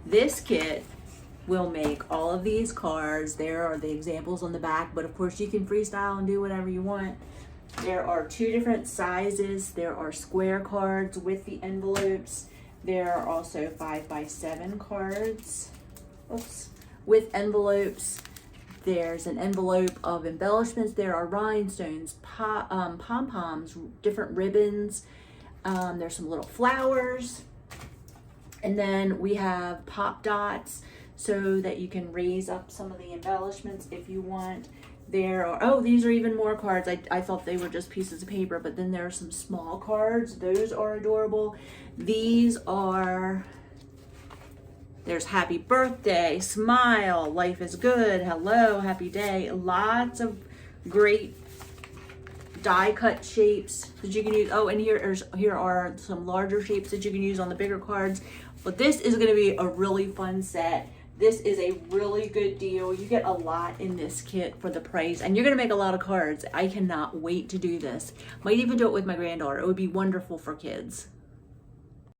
This kit will make all of these cards. There are the examples on the back, but of course you can freestyle and do whatever you want. There are 2 different sizes. There are square cards with the envelopes. There are also 5x7 cards, oops, with envelopes. There's an envelope of embellishments. There are rhinestones, pom-poms, different ribbons. There's some little flowers. And then we have pop dots so that you can raise up some of the embellishments if you want. There are, oh, these are even more cards. I thought they were just pieces of paper, but then there are some small cards. Those are adorable. These are, there's happy birthday, smile, life is good, hello, happy day. Lots of great die cut shapes that you can use. Oh, and here are some larger shapes that you can use on the bigger cards. But this is going to be a really fun set. This is a really good deal. You get a lot in this kit for the price, and you're going to make a lot of cards. I cannot wait to do this. Might even do it with my granddaughter. It would be wonderful for kids.